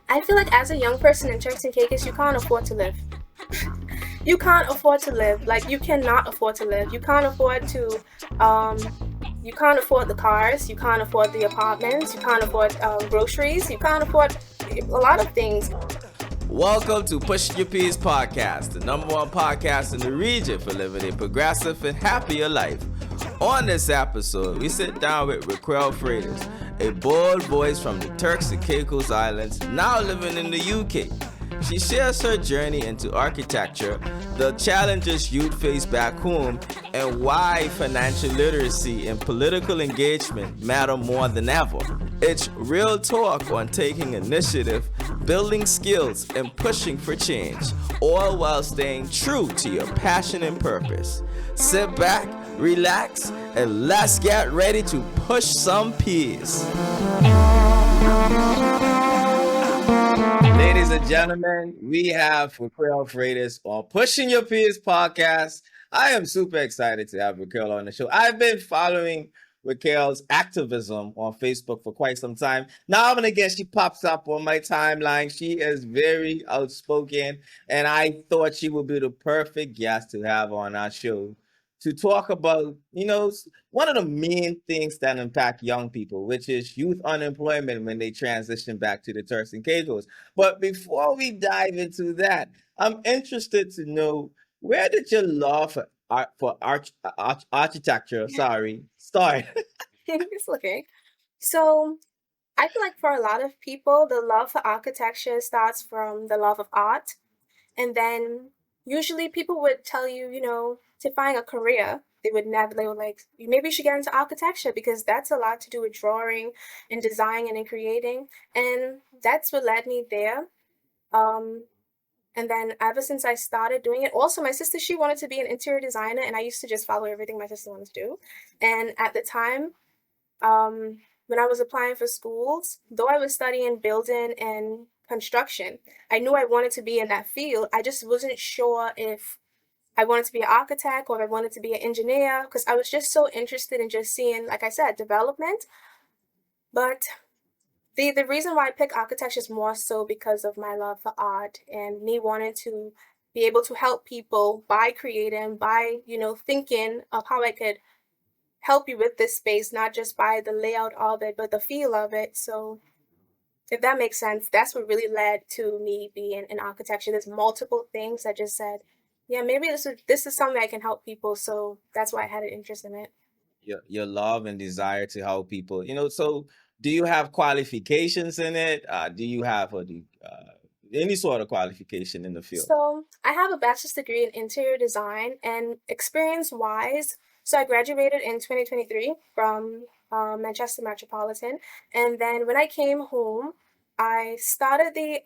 I feel like as a young person in Turks and Caicos, you can't afford to live. You can't afford to live. Like, you cannot afford to live. Um, you can't afford the cars. You can't afford the apartments. You can't afford groceries. You can't afford a lot of things. Welcome to Push Your Peas podcast, the number one podcast in the region for living a progressive and happier life. On this episode, we sit down with Raquel Freitas, a bold voice from the Turks and Caicos Islands, now living in the UK. She shares her journey into architecture, the challenges youth face back home, and why financial literacy and political engagement matter more than ever. It's real talk on taking initiative, building skills, and pushing for change, all while staying true to your passion and purpose. Sit back, relax, and let's get ready to push some peas. Ladies and gentlemen, we have Raquel Freitas on Pushing Your Peers podcast. I am super excited to have Raquel on the show. I've been following Raquel's activism on Facebook for quite some time. Now and again, she pops up on my timeline. She is very outspoken, and I thought she would be the perfect guest to have on our show to talk about, one of the main things that impact young people, which is youth unemployment when they transition back to the Turks and Caicos. But before we dive into that, I'm interested to know, where did your love for architecture, start? It's okay. So, I feel like for a lot of people, the love for architecture starts from the love of art. And then usually people would tell you, to find a career. They were like, maybe you should get into architecture because that's a lot to do with drawing and designing and creating. And that's what led me there. Um, and then ever since I started doing it, also my sister, she wanted to be an interior designer, and I used to just follow everything my sister wanted to do. And at the time, when I was applying for schools, though I was studying building and construction, I knew I wanted to be in that field. I just wasn't sure if I wanted to be an architect or if I wanted to be an engineer, because I was just so interested in just seeing, like I said, development. But the reason why I pick architecture is more so because of my love for art and me wanting to be able to help people by creating, by, thinking of how I could help you with this space, not just by the layout of it, but the feel of it. So if that makes sense, that's what really led to me being in architecture. There's multiple things I just said, yeah, maybe this is something I can help people. So that's why I had an interest in it. Your love and desire to help people. So do you have qualifications in it? Do you have any sort of qualification in the field? So I have a bachelor's degree in interior design, and experience-wise, so I graduated in 2023 from Manchester Metropolitan. And then when I came home, I started the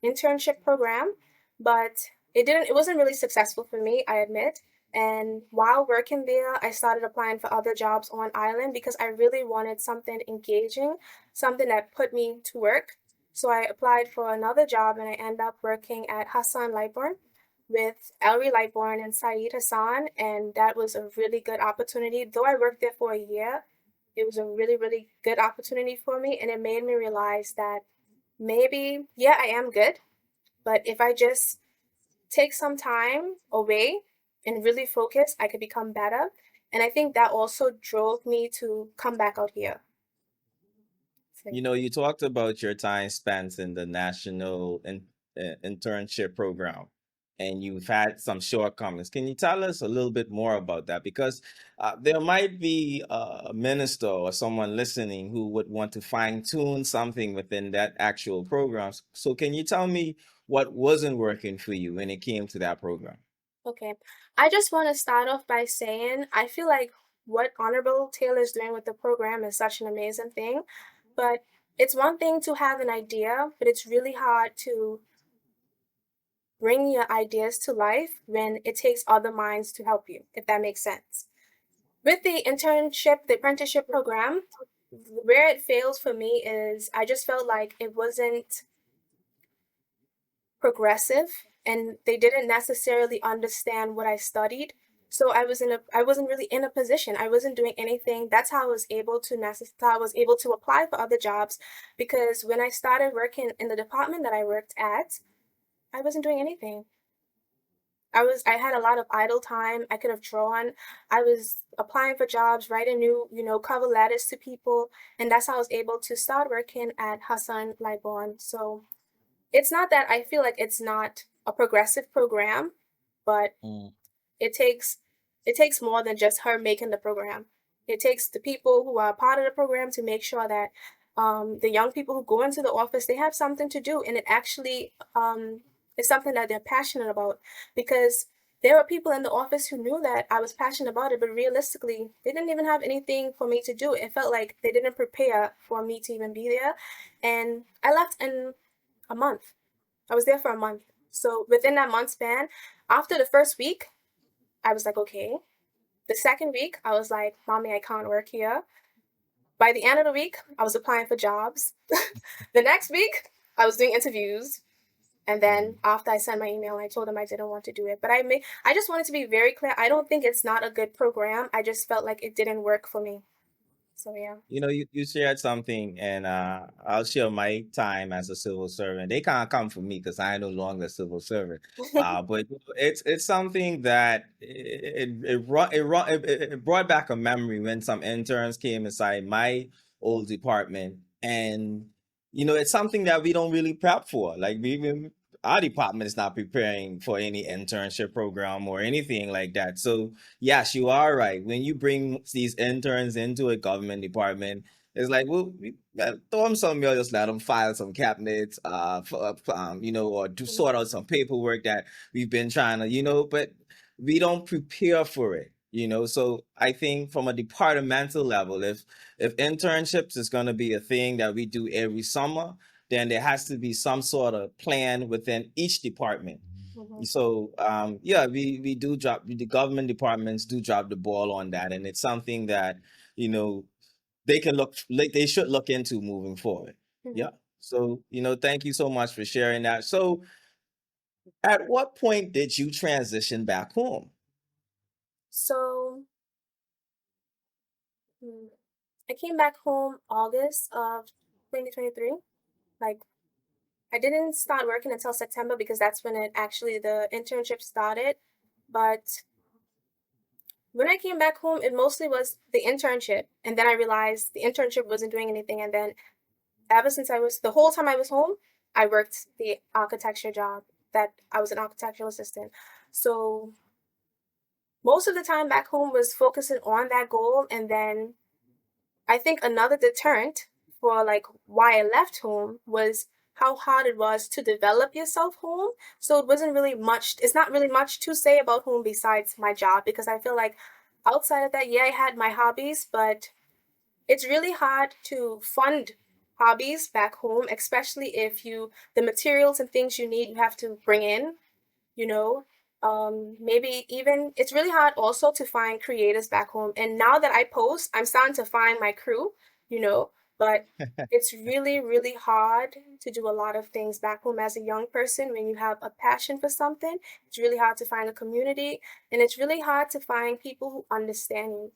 internship program, but it wasn't really successful for me, I admit. And while working there, I started applying for other jobs on island because I really wanted something engaging, something that put me to work. So I applied for another job, and I ended up working at Hassan Lightbourne with Elri Lightbourne and Saeed Hassan, and that was a really good opportunity. Though I worked there for a year, it was a really, really good opportunity for me, and it made me realize that maybe, yeah, I am good, but if I just take some time away and really focus, I could become better. And I think that also drove me to come back out here. You talked about your time spent in the national internship program, and you've had some shortcomings. Can you tell us a little bit more about that? Because there might be a minister or someone listening who would want to fine tune something within that actual program. So can you tell me what wasn't working for you when it came to that program? Okay. I just want to start off by saying I feel like what Honorable Taylor is doing with the program is such an amazing thing. But it's one thing to have an idea, but it's really hard to bring your ideas to life when it takes other minds to help you, if that makes sense. With the apprenticeship program, where it fails for me is I just felt like it wasn't progressive and they didn't necessarily understand what I studied. So I wasn't really in a position. I wasn't doing anything. That's how I was able to how I was able to apply for other jobs, because when I started working in the department that I worked at, I wasn't doing anything. I had a lot of idle time. I could have drawn. I was applying for jobs, writing new cover letters to people, and that's how I was able to start working at Hassan Lightbourne. So it's not that I feel like it's not a progressive program, but Mm. it takes it takes more than just her making the program. It takes the people who are part of the program to make sure that the young people who go into the office, they have something to do, and it actually is something that they're passionate about. Because there were people in the office who knew that I was passionate about it, but realistically, they didn't even have anything for me to do. It felt like they didn't prepare for me to even be there, and I left in a month. I was there for a month. So within that month span, after the first week, I was like, okay. The second week, I was like, Mommy, I can't work here. By the end of the week, I was applying for jobs. The next week, I was doing interviews. And then after I sent my email, I told them I didn't want to do it. But I just wanted to be very clear. I don't think it's not a good program. I just felt like it didn't work for me. So yeah. You shared something, and I'll share my time as a civil servant. They can't come for me because I am no longer a civil servant. But it's something that it brought back a memory when some interns came inside my old department, and it's something that we don't really prep for. Like our department is not preparing for any internship program or anything like that. So yes, you are right. When you bring these interns into a government department, it's like, well, throw them some mail, just let them file some cabinets, or do sort out some paperwork that we've been trying to, but we don't prepare for it. So I think from a departmental level, if internships is going to be a thing that we do every summer, then there has to be some sort of plan within each department. Mhm. So yeah, we do drop the government departments do drop the ball on that, and it's something that you know they should look into moving forward. Mhm. Yeah. So thank you so much for sharing that. So at what point did you transition back home? So hmm, I came back home August of 2023. Like, I didn't start working until September because that's when the internship started. But when I came back home, it mostly was the internship. And then I realized the internship wasn't doing anything. And then ever since the whole time I was home, I worked the architecture job that I was an architectural assistant. So most of the time back home was focusing on that goal. And then I think another deterrent for like why I left home was how hard it was to develop yourself home. So it's not really much to say about home besides my job, because I feel like outside of that, yeah, I had my hobbies, but it's really hard to fund hobbies back home, especially if the materials and things you need, you have to bring in, you know maybe even it's really hard also to find creators back home. And now that I post, I'm starting to find my crew, you know but it's really, really hard to do a lot of things back home as a young person. When you have a passion for something, it's really hard to find a community, and it's really hard to find people who understand you.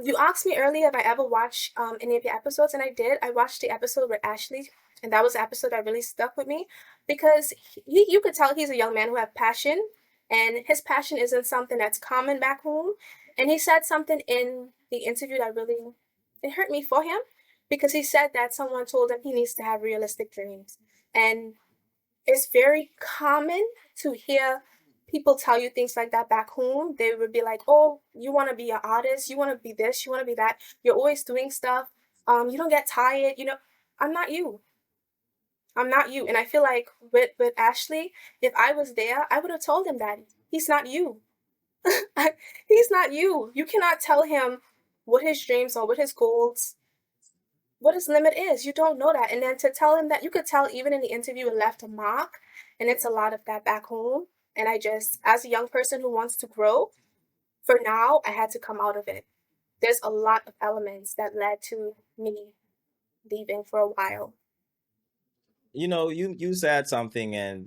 You asked me earlier if I ever watched any of the episodes, and I did. I watched the episode with Ashley, and that was the episode that really stuck with me, because you could tell he's a young man who has passion, and his passion isn't something that's common back home. And he said something in the interview that really, it hurt me for him, because he said that someone told him he needs to have realistic dreams. And it's very common to hear people tell you things like that back home. They would be like, "Oh, you want to be an artist, you want to be this, you want to be that, you're always doing stuff, you don't get tired, I'm not you. I'm not you." And I feel like with Ashley, if I was there, I would have told him that he's not you. He's not you. You cannot tell him what his dreams are, what his goals, what his limit is. You don't know that. And then to tell him that, you could tell even in the interview, it left a mark. And it's a lot of that back home. And as a young person who wants to grow, for now, I had to come out of it. There's a lot of elements that led to me leaving for a while. You said something, and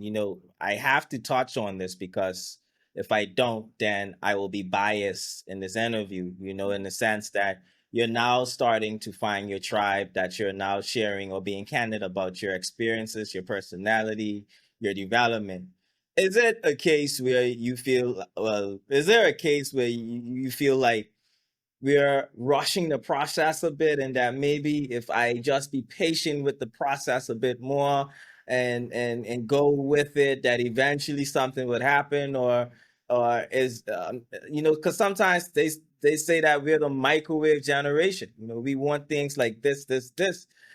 I have to touch on this because If I don't, then I will be biased in this interview, in the sense that you're now starting to find your tribe, that you're now sharing or being candid about your experiences, your personality, your development. Is it a case where you feel, well, is there a case where you feel like we're rushing the process a bit, and that maybe if I just be patient with the process a bit more and go with it, that eventually something would happen? Or is because sometimes they say that we're the microwave generation. We want things like this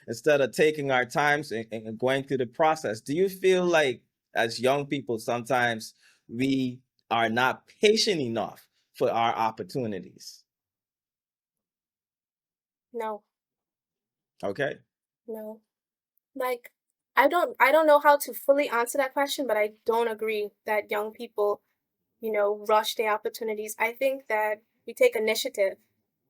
instead of taking our times and going through the process. Do you feel like as young people sometimes we are not patient enough for our opportunities? No, Okay. no. Like, I don't know how to fully answer that question, but I don't agree that young people, rush their opportunities. I think that we take initiative,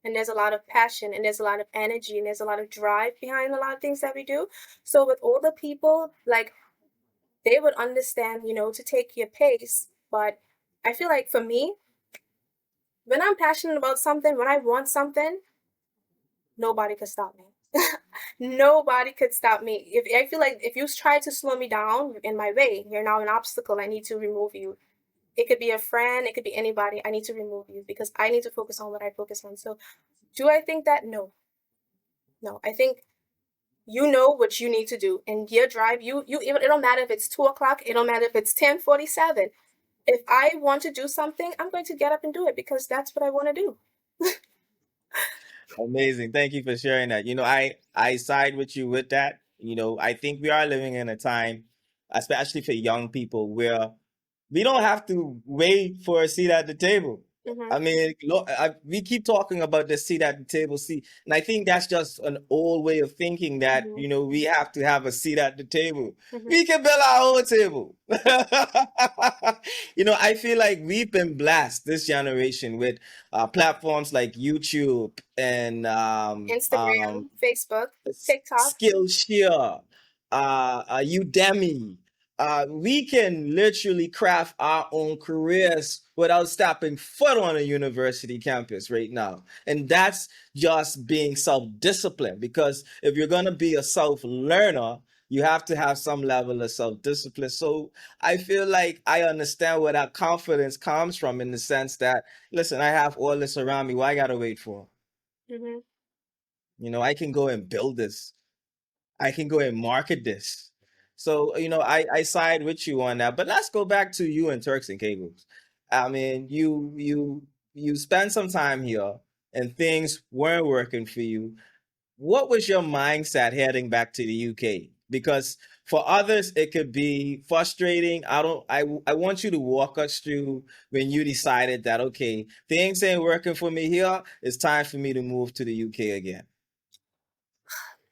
and there's a lot of passion, and there's a lot of energy, and there's a lot of drive behind a lot of things that we do. So with older people, like, they would understand, to take your pace. But I feel like for me, when I'm passionate about something, when I want something, nobody could stop me. Nobody could stop me. If I feel like if you try to slow me down in my way, you're now an obstacle. I need to remove you. It could be a friend, it could be anybody. I need to remove you because I need to focus on what I focus on. So, do I think that? No, no. I think you know what you need to do, and your drive. You. Even it don't matter if it's 2 o'clock. It don't matter if it's 10:47. If I want to do something, I'm going to get up and do it because that's what I want to do. Amazing. Thank you for sharing that. I side with you with that. I think we are living in a time, especially for young people, where we don't have to wait for a seat at the table. Mm-hmm. I mean, look, we keep talking about the seat at the table, seat, and I think that's just an old way of thinking that Mm-hmm. we have to have a seat at the table. Mm-hmm. We can build our own table. I feel like we've been blessed this generation with platforms like YouTube and Instagram, Facebook, TikTok. Skillshare, Udemy. We can literally craft our own careers without stepping foot on a university campus right now. And that's just being self-disciplined, because if you're going to be a self-learner, you have to have some level of self-discipline. So I feel like I understand where that confidence comes from, in the sense that, listen, I have all this around me. What I got to wait for? Mm-hmm. I can go and build this. I can go and market this. So, I side with you on that. But let's go back to you and Turks and Caicos. I mean, you spent some time here and things weren't working for you. What was your mindset heading back to the UK? Because for others, it could be frustrating. I want you to walk us through when you decided that, okay, things ain't working for me here. It's time for me to move to the UK again.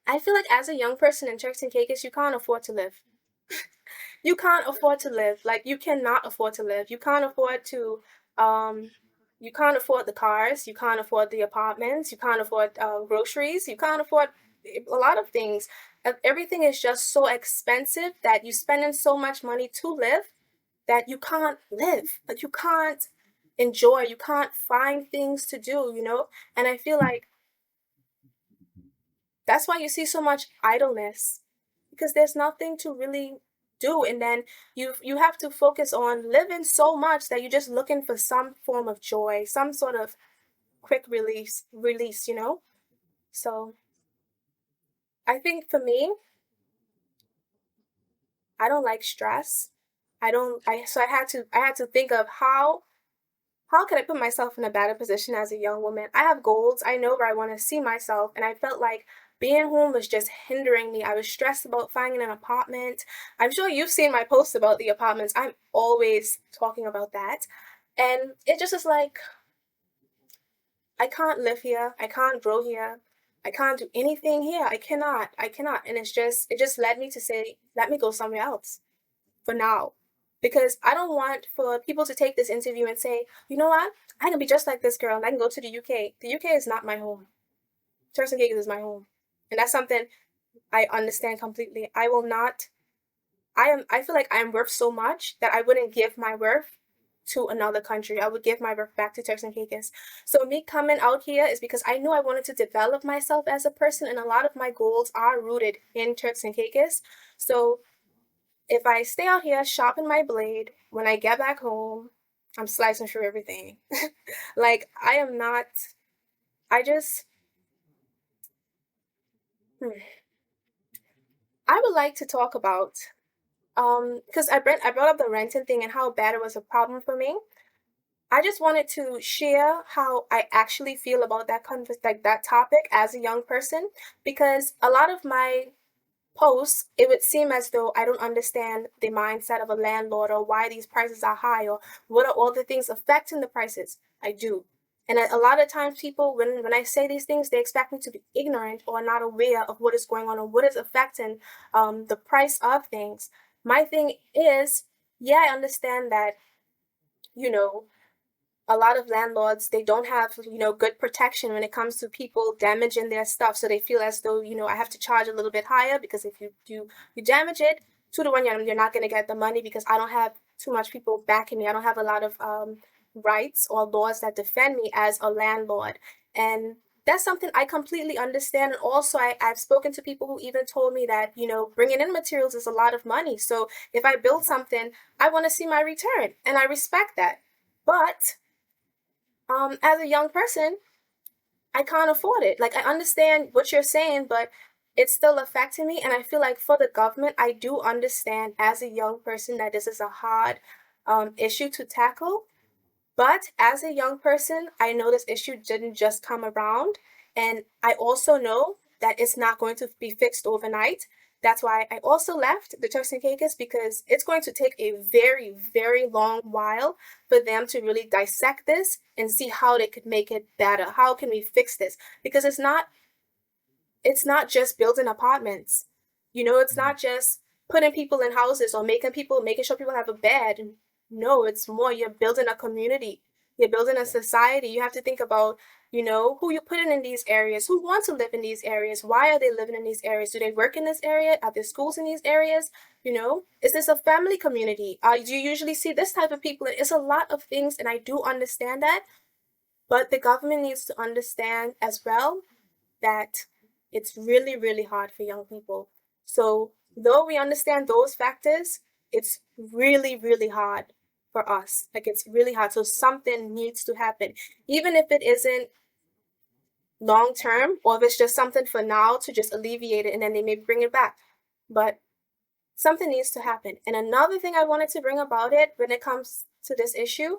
I feel like as a young person in Turks and Caicos, you can't afford to live. You can't afford to live. Like, you cannot afford to live. You can't afford to um you can't afford the cars, you can't afford the apartments, you can't afford groceries, you can't afford a lot of things. Everything is just so expensive that you spending so much money to live that you can't live. Like, you can't enjoy, you can't find things to do. And I feel like that's why you see so much idleness, because there's nothing to really do. And then you have to focus on living so much that you're just looking for some form of joy, some sort of quick release. So I think for me, I don't like stress. I don't I so I had to think of how could I put myself in a better position as a young woman? I have goals. I know where I want to see myself. And I felt like being home was just hindering me. I was stressed about finding an apartment. I'm sure you've seen my posts about the apartments. I'm always talking about that. And it just is like, I can't live here. I can't grow here. I can't do anything here. I cannot. I cannot. And it just led me to say, let me go somewhere else for now. Because I don't want for people to take this interview and say, you know what? I can be just like this girl and I can go to the UK. The UK is not my home. Turks and Caicos is my home. And that's something I understand completely. I feel like I am worth so much that I wouldn't give my worth to another country. I would give my birth back to Turks and Caicos. So me coming out here is because I knew I wanted to develop myself as a person, and a lot of my goals are rooted in Turks and Caicos. So if I stay out here sharpen my blade, when I get back home, I'm slicing through everything. Like I am not. I just. Hmm. I would like to talk about because I brought up the renting thing and how bad it was a problem for me. I just wanted to share how I actually feel about like that topic as a young person, because a lot of my posts, it would seem as though I don't understand the mindset of a landlord, or why these prices are high, or what are all the things affecting the prices. I do. And a lot of times people, when I say these things, they expect me to be ignorant or not aware of what is going on or what is affecting the price of things. My thing is, yeah, I understand that, you know, a lot of landlords, they don't have, good protection when it comes to people damaging their stuff, so they feel as though, I have to charge a little bit higher, because if you damage it, 2 to 1, you're not going to get the money, because I don't have too much people backing me. I don't have a lot of rights or laws that defend me as a landlord. And that's something I completely understand. And also, I've spoken to people who even told me that, bringing in materials is a lot of money. So if I build something, I want to see my return, and I respect that. But as a young person, I can't afford it. Like, I understand what you're saying, but it's still affecting me. And I feel like for the government, I do understand as a young person that this is a hard issue to tackle. But as a young person, I know this issue didn't just come around. And I also know that it's not going to be fixed overnight. That's why I also left the Turks and Caicos, because it's going to take a very, very long while for them to really dissect this and see how they could make it better. How can we fix this? Because it's not just building apartments. It's not just putting people in houses or making sure people have a bed. No, it's more, you're building a community. You're building a society. You have to think about, who you're putting in these areas, who want to live in these areas, why are they living in these areas? Do they work in this area? Are there schools in these areas? Is this a family community? Do you usually see this type of people? It's a lot of things, and I do understand that. But the government needs to understand as well that it's really, really hard for young people. So, though we understand those factors, it's really, really hard for us. Like, it's really hard. So, something needs to happen. Even if it isn't long term, or if it's just something for now to just alleviate it, and then they may bring it back. But something needs to happen. And another thing I wanted to bring about it when it comes to this issue,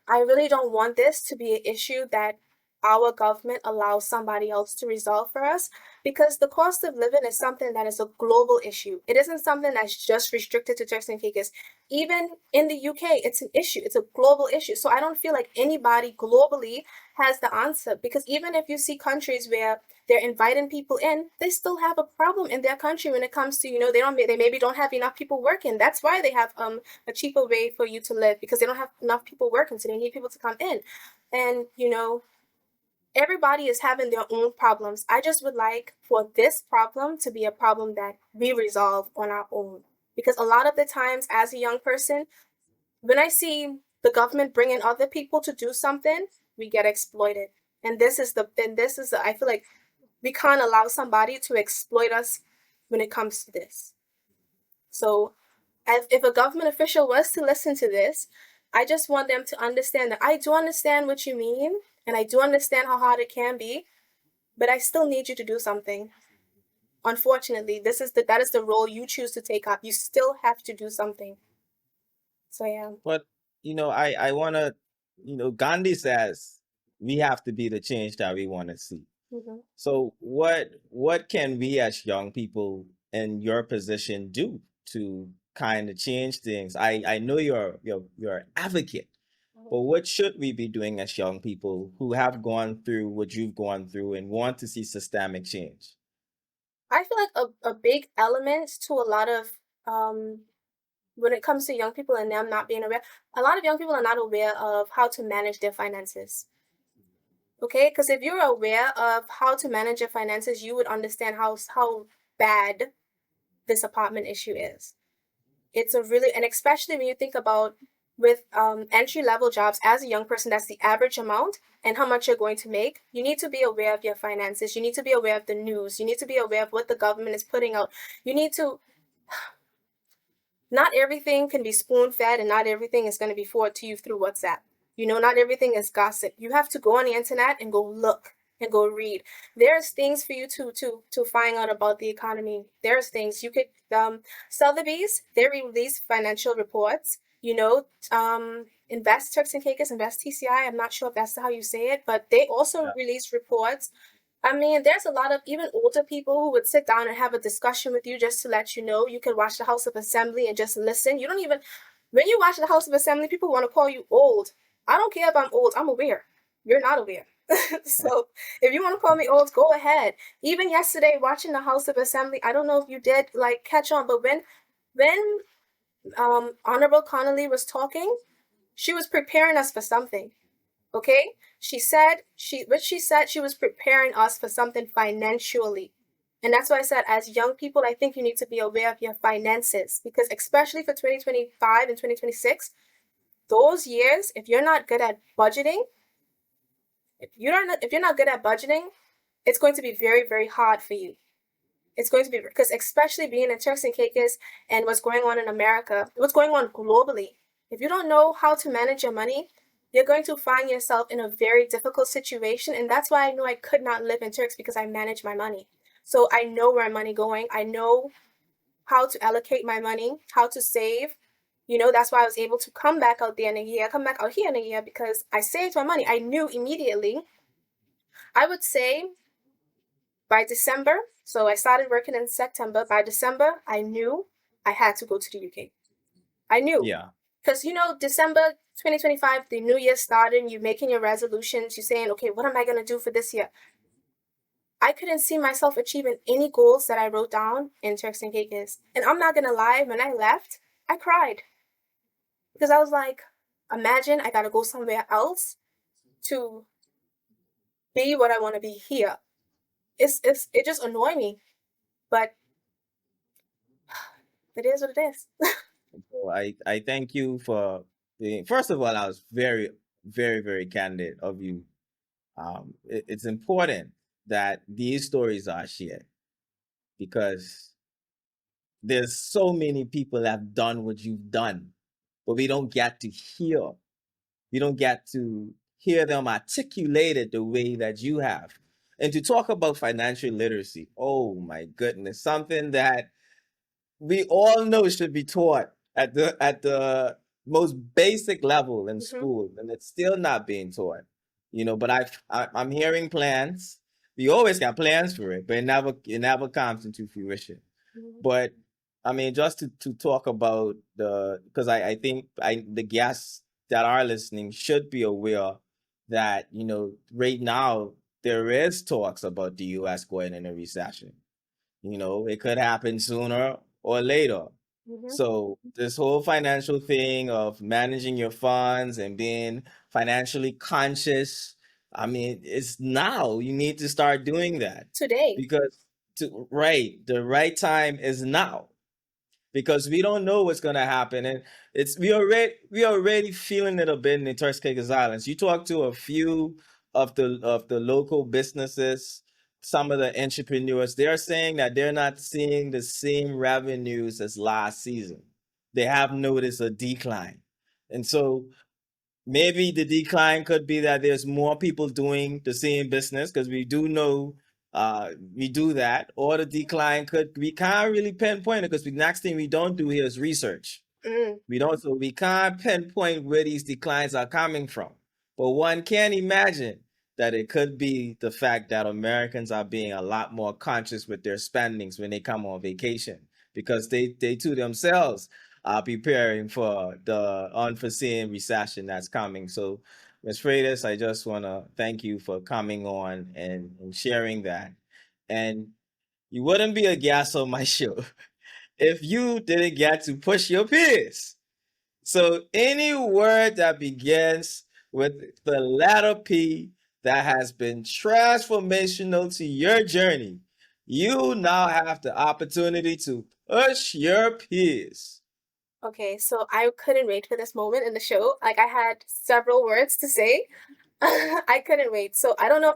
I really don't want this to be an issue that our government allows somebody else to resolve for us, because the cost of living is something that is a global issue. It isn't something that's just restricted to Turks and Caicos. Even in the UK, it's an issue. It's a global issue. So I don't feel like anybody globally has the answer, because even if you see countries where they're inviting people in, they still have a problem in their country when it comes to, they maybe don't have enough people working. That's why they have a cheaper way for you to live, because they don't have enough people working, so they need people to come in. And everybody is having their own problems. I just would like for this problem to be a problem that we resolve on our own, because a lot of the times as a young person, when I see the government bringing other people to do something, we get exploited. And I feel like we can't allow somebody to exploit us when it comes to this. So if a government official was to listen to this, I just want them to understand that I do understand what you mean, and I do understand how hard it can be, but I still need you to do something. Unfortunately, that is the role you choose to take up. You still have to do something. So yeah. But I want to, Gandhi says we have to be the change that we want to see. Mm-hmm. So what can we as young people in your position do to kind of change things? I know you're an advocate, but what should we be doing as young people who have gone through what you've gone through and want to see systemic change? I feel like a big element to a lot of when it comes to young people and them not being aware, a lot of young people are not aware of how to manage their finances. Okay, because if you're aware of how to manage your finances, you would understand how bad this apartment issue is. It's a really, and especially when you think about with entry level jobs as a young person, that's the average amount and how much you're going to make. You need to be aware of your finances. You need to be aware of the news. You need to be aware of what the government is putting out. You need to, not everything can be spoon fed and not everything is going to be forwarded to you through WhatsApp. You know, not everything is gossip. You have to go on the internet and go look and go read. There's things for you to find out about the economy. There's things you could Sotheby's, they release financial reports. You know, Invest Turks and Caicos, Invest TCI. I'm not sure if that's how you say it, but they also release reports. I mean, there's a lot of even older people who would sit down and have a discussion with you just to let you know. You can watch the House of Assembly and just listen. You don't even, when you watch the House of Assembly, people want to call you old. I don't care if I'm old. I'm aware. You're not aware. So if you want to call me old, go ahead. Even yesterday, watching the House of Assembly, I don't know if you did like catch on, but when Honorable Connolly was talking, she was preparing us for something. Okay? She said she was preparing us for something financially. And that's why I said, as young people, I think you need to be aware of your finances, because especially for 2025 and 2026, those years, if you're not good at budgeting, if you're not good at budgeting, it's going to be very, very hard for you. It's going to be, because especially being in Turks and Caicos and what's going on in America, what's going on globally. If you don't know how to manage your money, you're going to find yourself in a very difficult situation. And that's why I know I could not live in Turks, because I manage my money. So I know where my money going. I know how to allocate my money, how to save. You know, that's why I was able to come back out there in a year, come back out here in a year, because I saved my money. I knew immediately. I would say by December, so I started working in September. By December, I knew I had to go to the UK. I knew. Yeah. Because, you know, December 2025, the new year started, you're making your resolutions, you're saying, okay, what am I going to do for this year? I couldn't see myself achieving any goals that I wrote down in Turks and Caicos. And I'm not going to lie, when I left, I cried. Because I was like, imagine I got to go somewhere else to be what I want to be here. It just annoyed me. But it is what it is. So I thank you for being, first of all, I was very, very, very candid of you. It's important that these stories are shared because there's so many people that have done what you've done, but we don't get to hear. We don't get to hear them articulated the way that you have. And to talk about financial literacy, oh my goodness, something that we all know should be taught at the most basic level in school, and it's still not being taught. You know, but I'm hearing plans. We always got plans for it, but it never comes into fruition. But I mean, just to talk about because I think the guests that are listening should be aware that, you know, right now there is talks about the U.S. going in a recession. You know, it could happen sooner or later. So this whole financial thing of managing your funds and being financially conscious, I mean, it's now you need to start doing that Today. because the right time is now because we don't know what's gonna happen, and we already feeling it a bit in the Turks and Caicos Islands. You talk to a few of the local businesses, some of the entrepreneurs, they're saying that they're not seeing the same revenues as last season. They have noticed a decline, and so maybe the decline could be that there's more people doing the same business because we do know we do that, or the decline could we can't really pinpoint it because the next thing we don't do here is research. We don't, so we can't pinpoint where these declines are coming from. But one can imagine that it could be the fact that Americans are being a lot more conscious with their spendings when they come on vacation because they too themselves are preparing for the unforeseen recession that's coming. So, Ms. Freitas, I just want to thank you for coming on and sharing that. And you wouldn't be a guest on my show if you didn't get to push your peers. So any word that begins with the letter P that has been transformational to your journey, you now have the opportunity to push your peers. Okay, so I couldn't wait for this moment in the show. Like I had several words to say. I couldn't wait. So I don't know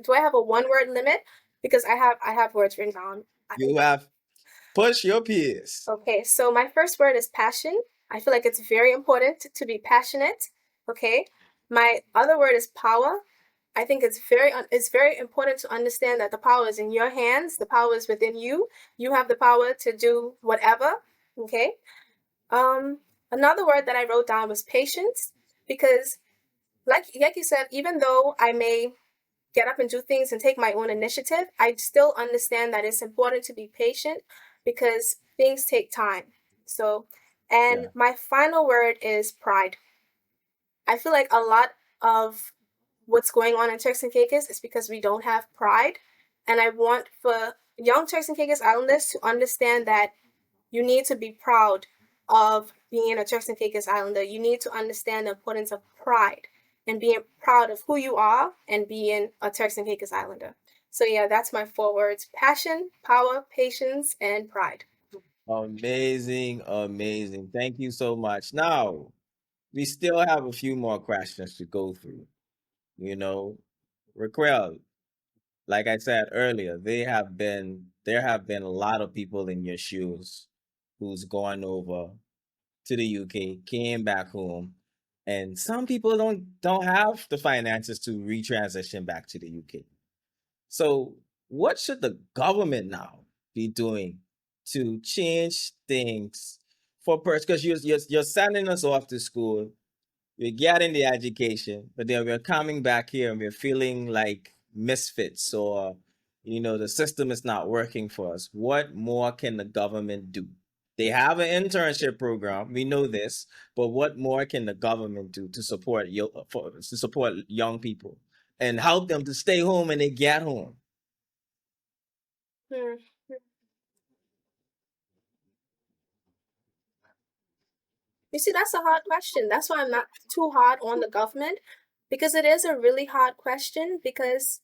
do I have a one word limit because I have words written down. You have push your peers. Okay, so my first word is passion. I feel like it's very important to be passionate. Okay, my other word is power. I think it's very important to understand that the power is in your hands. The power is within you. You have the power to do whatever. Okay. Um, Another word that I wrote down was patience, because like you said, even though I may get up and do things and take my own initiative, I still understand that it's important to be patient because things take time. So, and Yeah. my final word is pride. I feel like a lot of what's going on in Turks and Caicos is because we don't have pride. And I want for young Turks and Caicos Islanders to understand that you need to be proud of being a Turks and Caicos Islander. You need to understand the importance of pride and being proud of who you are and being a Turks and Caicos Islander. So yeah, that's my four words: passion, power, patience, and pride. Amazing, amazing. Thank you so much. Now, we still have a few more questions to go through. You know, Raquel, like I said earlier, there have been a lot of people in your shoes who's gone over to the UK, came back home, and some people don't have the finances to retransition back to the UK. So, what should the government now be doing to change things for person? Because you're sending us off to school, we're getting the education, but then we're coming back here and we're feeling like misfits, or the system is not working for us. What more can the government do? They have an internship program, we know this, but what more can the government do to support young people and help them to stay home and they get home? Hmm. You see, that's a hard question. That's why I'm not too hard on the government, because it is a really hard question. Because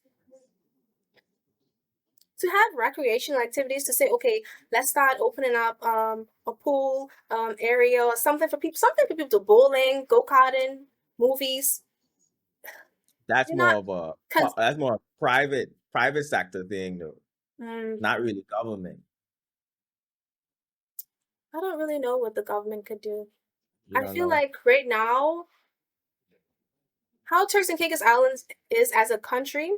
to have recreational activities, to say, okay, let's start opening up a pool area or something for people to bowling, go karting, movies. That's You're not, more of a cause that's more a private sector thing though, mm, not really government. I don't really know what the government could do. You I don't feel know. like right now, how Turks and Caicos Islands is as a country,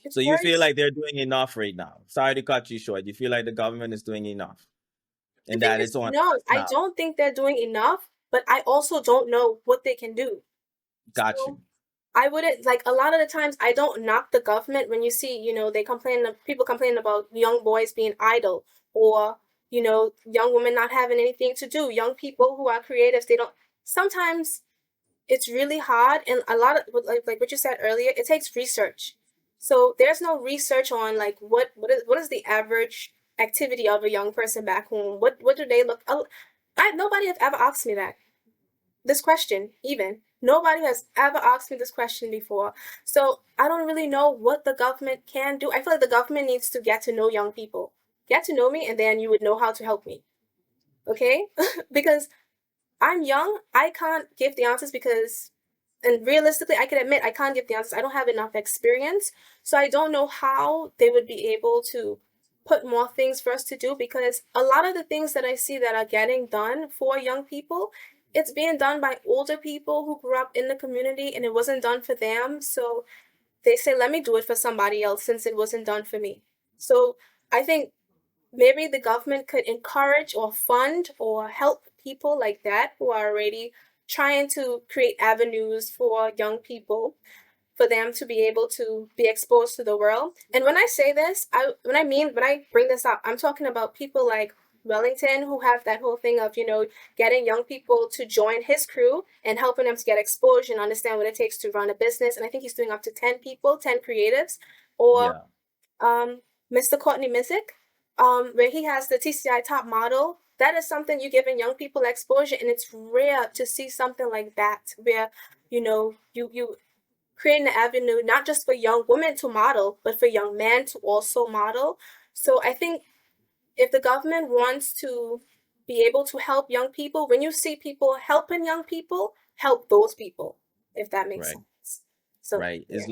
it's So you very. feel like they're doing enough right now? Sorry to cut you short. You feel like the government is doing enough The and thing that is, it's on no, us I now. don't think they're doing enough, but I also don't know what they can do. Got So you. I wouldn't, like, a lot of the times I don't knock the government when you see, people complain about young boys being idle, or, young women not having anything to do. Young people who are creatives, they don't, sometimes it's really hard. And a lot of, like what you said earlier, it takes research. So there's no research on like what is the average activity of a young person back home. What do they look? Nobody has ever asked me this question. Even nobody has ever asked me this question before. So I don't really know what the government can do. I feel like the government needs to get to know young people, get to know me, and then you would know how to help me. Okay, because I'm young. I can't give the answers because, and realistically, I can admit I can't give the answers. I don't have enough experience. So I don't know how they would be able to put more things for us to do, because a lot of the things that I see that are getting done for young people, it's being done by older people who grew up in the community and it wasn't done for them. So they say, let me do it for somebody else since it wasn't done for me. So I think maybe the government could encourage or fund or help people like that who are already trying to create avenues for young people, for them to be able to be exposed to the world. And when I say this, when I bring this up, I'm talking about people like Wellington, who have that whole thing of, getting young people to join his crew and helping them to get exposure and understand what it takes to run a business. And I think he's doing up to 10 people, 10 creatives. Or Yeah. Mr. Courtney Missick, where he has the TCI top model. That is something you're giving young people exposure, and it's rare to see something like that, where you create an avenue not just for young women to model, but for young men to also model. So I think if the government wants to be able to help young people. When you see people helping young people, help those people, if that makes Right. sense. So Right. yeah. It's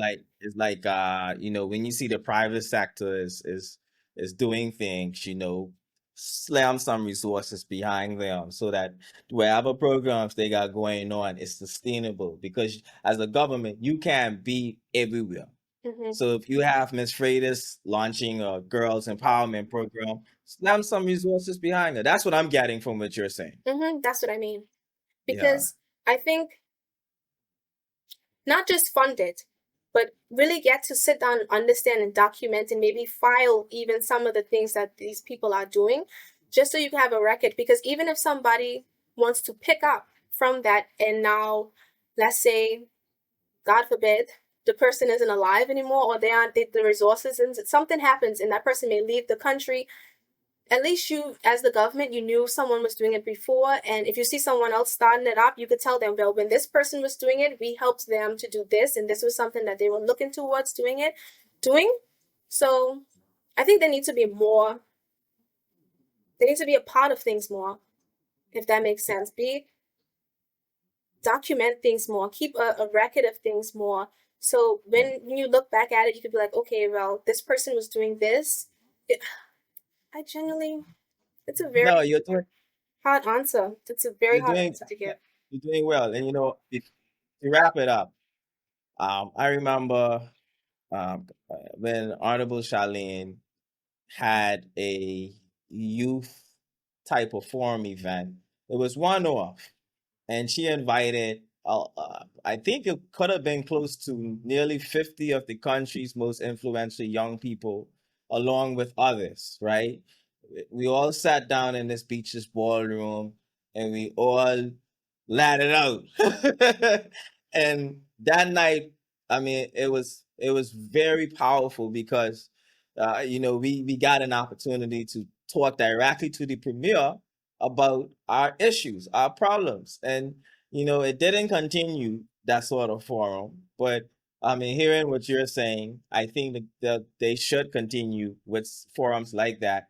like when you see the private sector is doing things, slam some resources behind them so that wherever programs they got going on is sustainable. Because as a government, you can't be everywhere. Mm-hmm. So if you have Miss Freitas launching a girls empowerment program, slam some resources behind it. That's what I'm getting from what you're saying. Mm-hmm. That's what I mean. Yeah. Because I think not just fund it, but really get to sit down and understand and document and maybe file even some of the things that these people are doing, just so you can have a record. Because even if somebody wants to pick up from that and now, let's say, God forbid, the person isn't alive anymore or they aren't the resources and something happens and that person may leave the country, at least you, as the government, you knew someone was doing it before. And if you see someone else starting it up, you could tell them, well, when this person was doing it, we helped them to do this. And this was something that they were looking towards doing. So I think they need to be a part of things more, if that makes sense. Document things more, keep a record of things more. So when you look back at it, you could be like, okay, well, this person was doing this. I genuinely, it's a very No, you're doing hard answer. It's a very you're hard doing answer to give. you're doing well. And if to wrap it up, I remember when Honorable Charlene had a youth type of forum event. It was one off, and she invited. I think it could have been close to nearly 50 of the country's most influential young people, along with others. Right? We all sat down in this beaches ballroom, and we all let it out. And that night, I mean, it was very powerful because we got an opportunity to talk directly to the premier about our issues, our problems. And it didn't continue that sort of forum, but I mean, hearing what you're saying, I think that they should continue with forums like that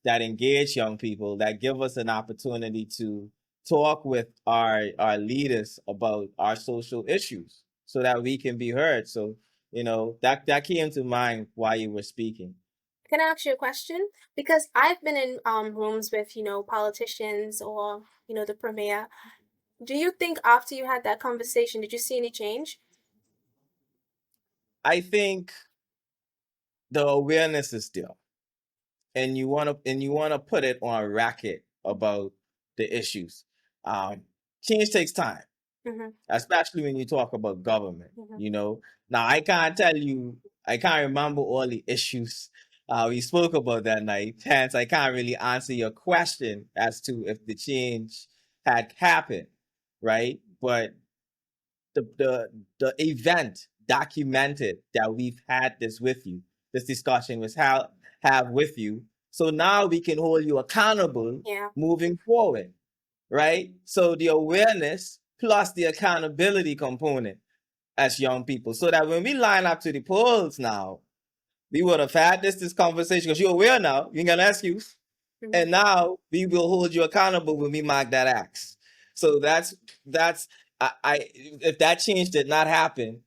engage young people, that give us an opportunity to talk with our leaders about our social issues so that we can be heard. So, that came to mind while you were speaking. Can I ask you a question? Because I've been in rooms with, politicians or, the premier. Do you think after you had that conversation, did you see any change? I think the awareness is there, and you want to put it on racket about the issues. Change takes time, Mm-hmm. especially when you talk about government. Mm-hmm. Now I can't remember all the issues we spoke about that night. Hence, I can't really answer your question as to if the change had happened, right? But the event documented that we've had this discussion was how have with you. So now we can hold you accountable Yeah. moving forward, right? So the awareness plus the accountability component as young people, so that when we line up to the polls now, we would have had this conversation because you're aware now, you ain't got an excuse. Mm-hmm. And now we will hold you accountable when we mark that axe. So that's I if that change did not happen,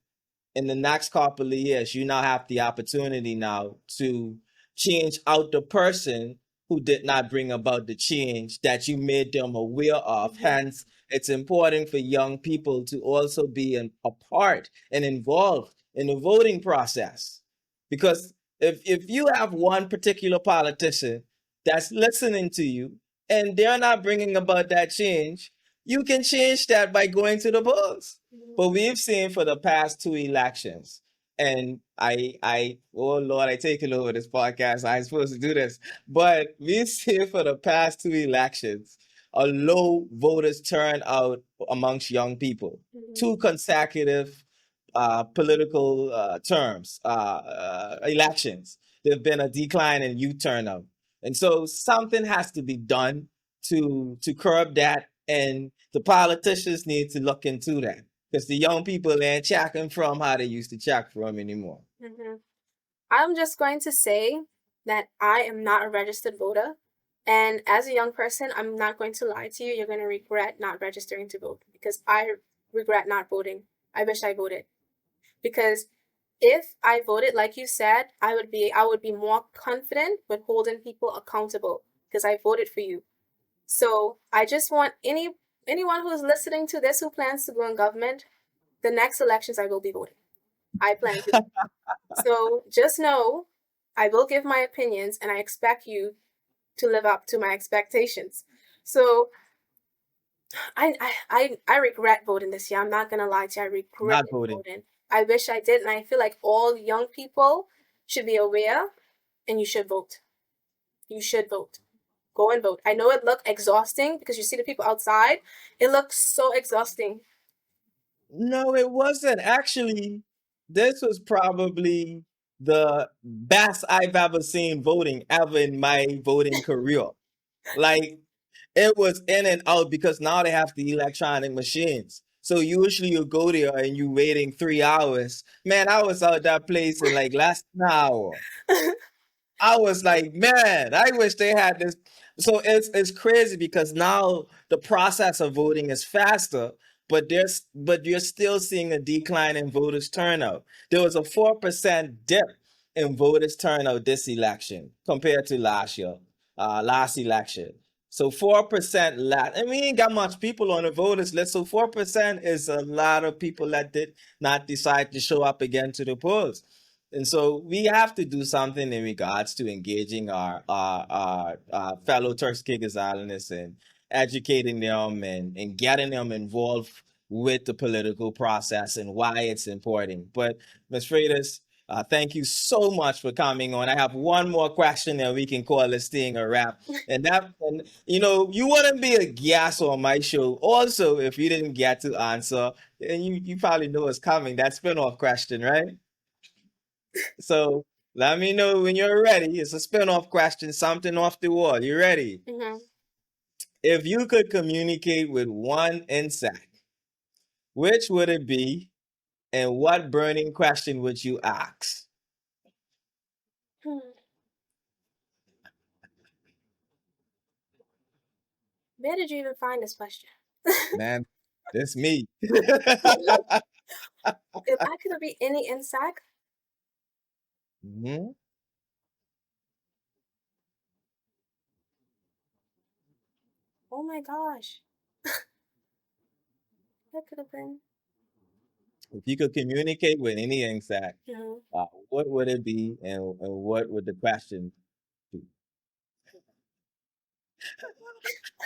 in the next couple of years, you now have the opportunity now to change out the person who did not bring about the change that you made them aware of. Mm-hmm. Hence, it's important for young people to also be a part and involved in the voting process. Because if you have one particular politician that's listening to you and they're not bringing about that change, you can change that by going to the polls. Mm-hmm. But we've seen for the past two elections, and oh Lord, I take it over this podcast. I'm supposed to do this, but we've seen for the past two elections a low voters turnout amongst young people. Mm-hmm. Two consecutive political terms, elections. There've been a decline in youth turnout, and so something has to be done to curb that, and the politicians need to look into that because the young people ain't checking from how they used to check from anymore. Mm-hmm. I'm just going to say that I am not a registered voter. And as a young person, I'm not going to lie to you. You're going to regret not registering to vote, because I regret not voting. I wish I voted, because if I voted, like you said, I would be more confident with holding people accountable, because I voted for you. So I just want anyone who's listening to this who plans to go in government, the next elections I will be voting. I plan to. So just know I will give my opinions, and I expect you to live up to my expectations. So I regret voting this year. I'm not gonna lie to you. I regret Not voting. voting. I wish I did, and I feel like all young people should be aware, and you should vote. You should vote. Go and vote. I know it looked exhausting because you see the people outside. It looks so exhausting. No, it wasn't. Actually, this was probably the best I've ever seen voting ever in my voting career. Like, it was in and out because now they have the electronic machines. So usually you go there and you waiting 3 hours. Man, I was out that place in like less than an hour. I was like, man, I wish they had this. So it's crazy because now the process of voting is faster, but you're still seeing a decline in voters turnout. There was a 4% dip in voters turnout this election compared to last election. So 4% less. And we ain't got much people on the voters list. So 4% is a lot of people that did not decide to show up again to the polls. And so we have to do something in regards to engaging our fellow Turks, Caicos Islanders and educating them and getting them involved with the political process and why it's important. But Ms. Freitas, thank you so much for coming on. I have one more question and we can call this thing a wrap. And you wouldn't be a guest on my show also if you didn't get to answer. And you probably know what's coming. That spinoff question, right? So let me know when you're ready. It's a spin-off question, something off the wall. You ready? Mm-hmm. If you could communicate with one insect, which would it be, and what burning question would you ask? Hmm. Where did you even find this question? Man, this me. If I could be any insect, Mhm. oh my gosh, that could have been. If you could communicate with any insect, Mhm. what would it be, and what would the question be?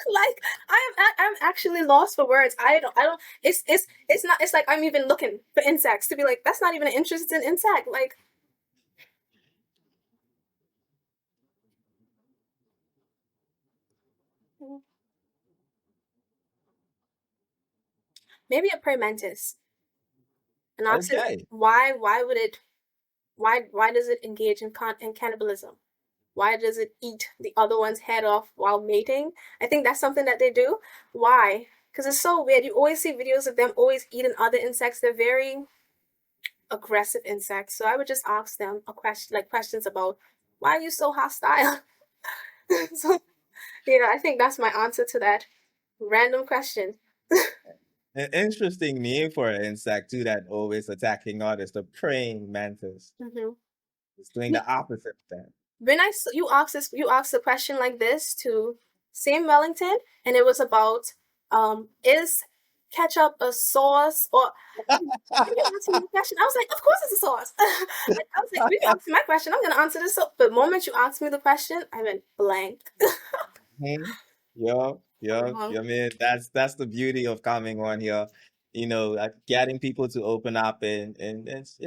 Like I'm actually lost for words. I don't. It's not. It's like I'm even looking for insects to be like. That's not even an interesting insect. Like hmm, maybe a praying mantis. And ask it Okay. why. Why would it? Why does it engage in cannibalism? Why does it eat the other one's head off while mating? I think that's something that they do. Why? Because it's so weird. You always see videos of them always eating other insects. They're very aggressive insects. So I would just ask them a question, like questions about why are you so hostile? So yeah, I think that's my answer to that random question. An interesting name for an insect too that always attacking others, the praying mantis. Mm-hmm. It's doing the opposite of that. When you asked a question like this to Sam Wellington, and it was about is ketchup a sauce or you asked me the question. I was like, of course it's a sauce. I was like, you asked me my question, I'm gonna answer this. So the moment you asked me the question, I went blank. Mhm. Yeah, yeah, um, yeah, man. That's the beauty of coming on here. Getting people to open up and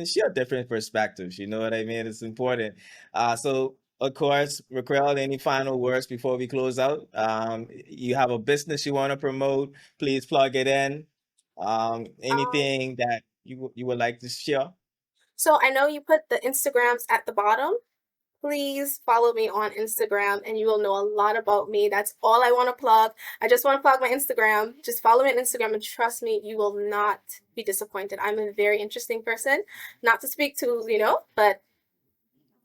share different perspectives. You know what I mean? It's important. So of course, Raquel, any final words before we close out? You have a business you want to promote, please plug it in. um, Anything that you would like to share? so I know you put the Instagrams at the bottom. Please follow me on Instagram and you will know a lot about me. That's all I want to plug. I just want to plug my Instagram. Just follow me on Instagram and trust me, you will not be disappointed. I'm a very interesting person. Not to speak to, but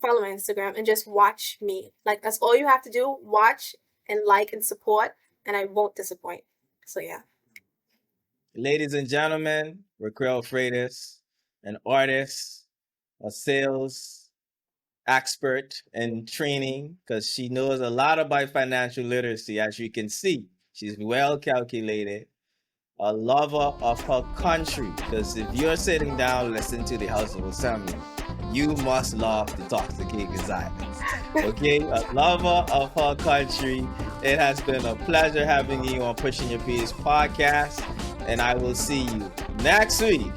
follow my Instagram and just watch me. Like that's all you have to do. Watch and like and support, and I won't disappoint. So yeah. Ladies and gentlemen, Raquel Freitas, an artist, a sales expert in training, because she knows a lot about financial literacy. As you can see, she's well calculated, a lover of her country, because if you're sitting down listening to the House of Assembly, you must love the Turks and Caicos Islands. Okay, a lover of her country. It has been a pleasure having you on Pushing Your Peers podcast, and I will see you next week.